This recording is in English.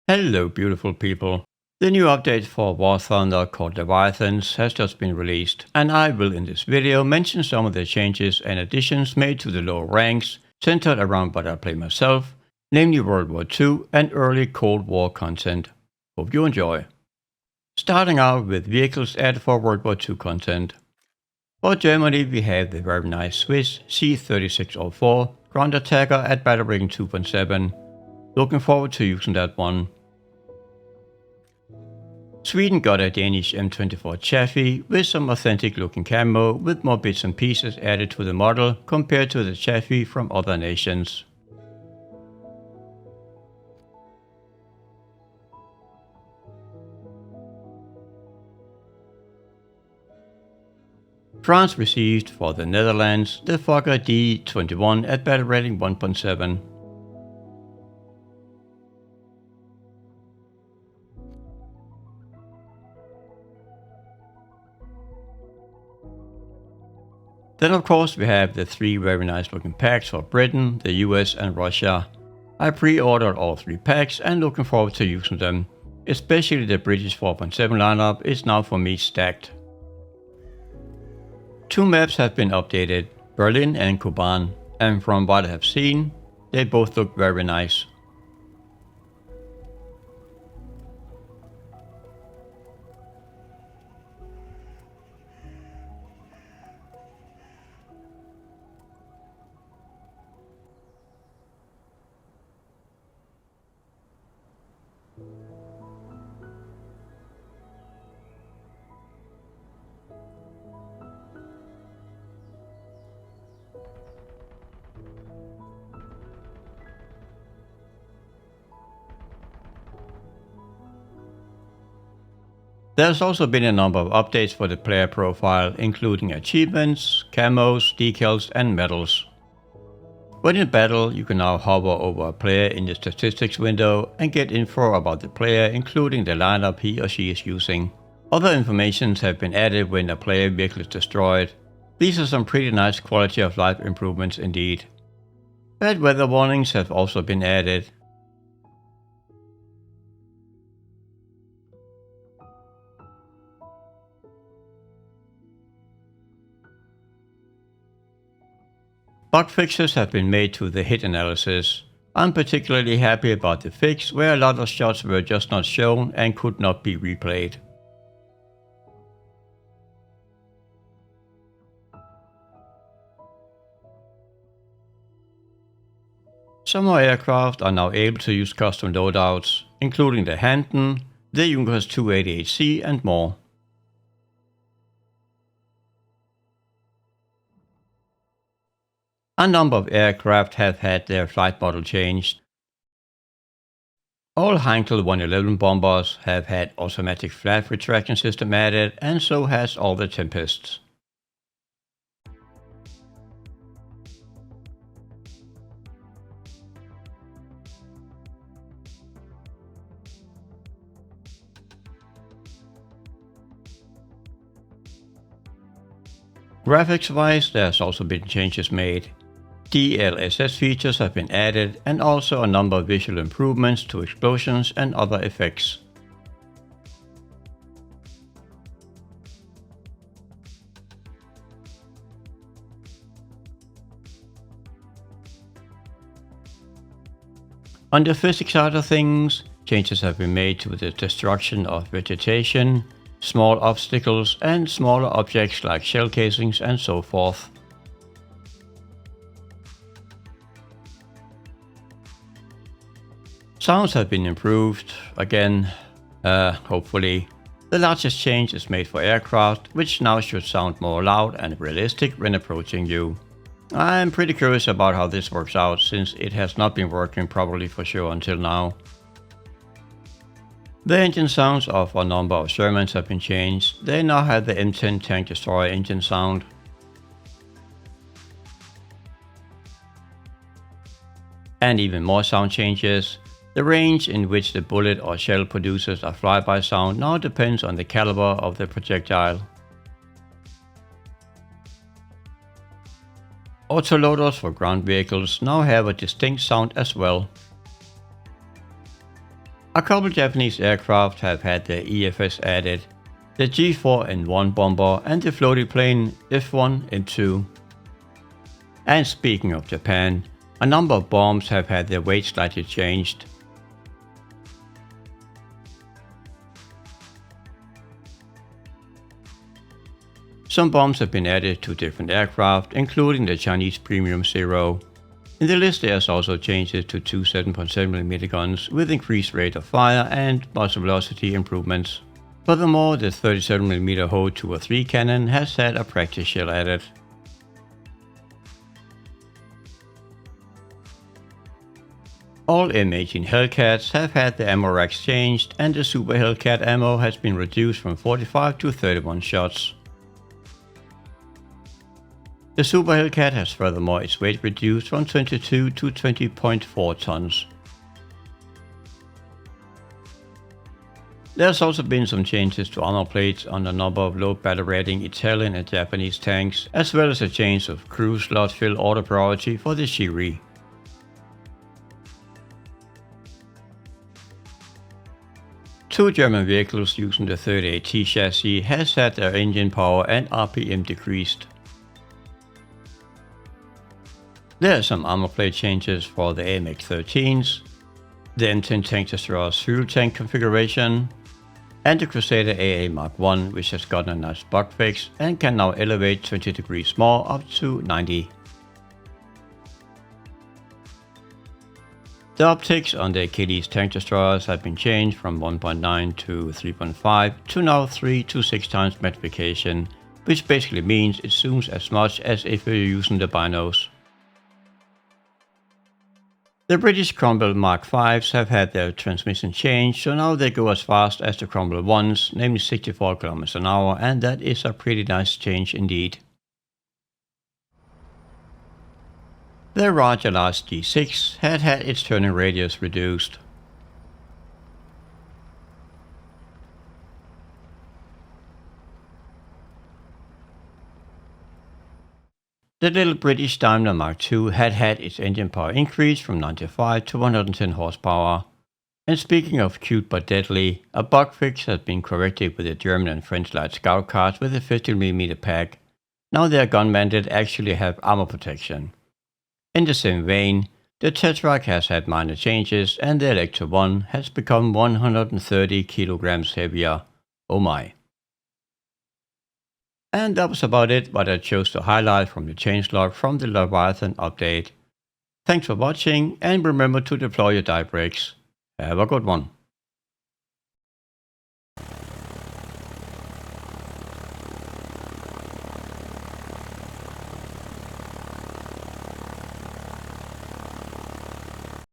Hello, beautiful people. The new update for War Thunder called Leviathans has just been released, and I will in this video mention some of the changes and additions made to the lower ranks centered around what I play myself, namely World War II and early Cold War content. Hope you enjoy. Starting out with vehicles added for World War II content. For Germany, we have the very nice Swiss C3604 ground attacker at battle rating 2.7. Looking forward to using that one. Sweden got a Danish M24 Chaffee with some authentic looking camo with more bits and pieces added to the model compared to the Chaffee from other nations. France received for the Netherlands the Fokker D21 at battle rating 1.7. Then of course we have the three very nice looking packs for Britain, the US and Russia. I pre-ordered all three packs and looking forward to using them. Especially the British 4.7 lineup is now for me stacked. Two maps have been updated, Berlin and Kuban, and from what I have seen, they both look very nice. There's also been a number of updates for the player profile, including achievements, camos, decals, and medals. When in battle, you can now hover over a player in the statistics window and get info about the player, including the lineup he or she is using. Other informations have been added when a player vehicle is destroyed. These are some pretty nice quality of life improvements indeed. Bad weather warnings have also been added. Bug fixes have been made to the hit analysis. I'm particularly happy about the fix where a lot of shots were just not shown and could not be replayed. Some more aircraft are now able to use custom loadouts, including the Hampton, the Junkers 288C and more. A number of aircraft have had their flight model changed. All Heinkel 111 bombers have had automatic flap retraction system added, and so has all the Tempests. Graphics-wise, there's also been changes made. DLSS features have been added and also a number of visual improvements to explosions and other effects. On the physics side of things, changes have been made to the destruction of vegetation, small obstacles and smaller objects like shell casings and so forth. Sounds have been improved, again, hopefully. The largest change is made for aircraft, which now should sound more loud and realistic when approaching you. I'm pretty curious about how this works out, since it has not been working properly for sure until now. The engine sounds of a number of Shermans have been changed. They now have the M10 tank destroyer engine sound. And even more sound changes. The range in which the bullet or shell produces a flyby sound now depends on the caliber of the projectile. Autoloaders for ground vehicles now have a distinct sound as well. A couple Japanese aircraft have had their EFS added, the G4N1 bomber and the floating plane F1N2. And speaking of Japan, a number of bombs have had their weight slightly changed. Some bombs have been added to different aircraft, including the Chinese Premium Zero. In the list there's also changes to two 7.7mm guns with increased rate of fire and muzzle velocity improvements. Furthermore, the 37mm Ho 203 cannon has had a practice shell added. All M18 Hellcats have had the ammo racks changed, and the Super Hellcat ammo has been reduced from 45 to 31 shots. The Super Hellcat has furthermore its weight reduced from 22 to 20.4 tons. There's also been some changes to armor plates on a number of low battle rating Italian and Japanese tanks, as well as a change of crew slot fill order priority for the Shiri. Two German vehicles using the 38T chassis has had their engine power and RPM decreased. There are some armor plate changes for the AMX-13s, the M10 tank destroyer's fuel tank configuration, and the Crusader AA Mark I, which has gotten a nice bug fix and can now elevate 20 degrees more up to 90. The optics on the Achilles tank destroyers have been changed from 1.9 to 3.5 to now 3 to 6 times magnification, which basically means it zooms as much as if you're using the binos. The British Cromwell Mark Vs have had their transmission changed, so now they go as fast as the Cromwell 1s, namely 64 km an hour, and that is a pretty nice change indeed. The Raja Last G6 had its turning radius reduced. The little British Daimler Mark II had its engine power increased from 95 to 110 horsepower. And speaking of cute but deadly, a bug fix has been corrected with the German and French light scout cars with a 50mm pack. Now their gun mantlets actually have armor protection. In the same vein, the Tetrak has had minor changes and the Electra 1 has become 130 kilograms heavier. Oh my. And that was about it, what I chose to highlight from the changelog from the Leviathan update. Thanks for watching, and remember to deploy your die brakes. Have a good one.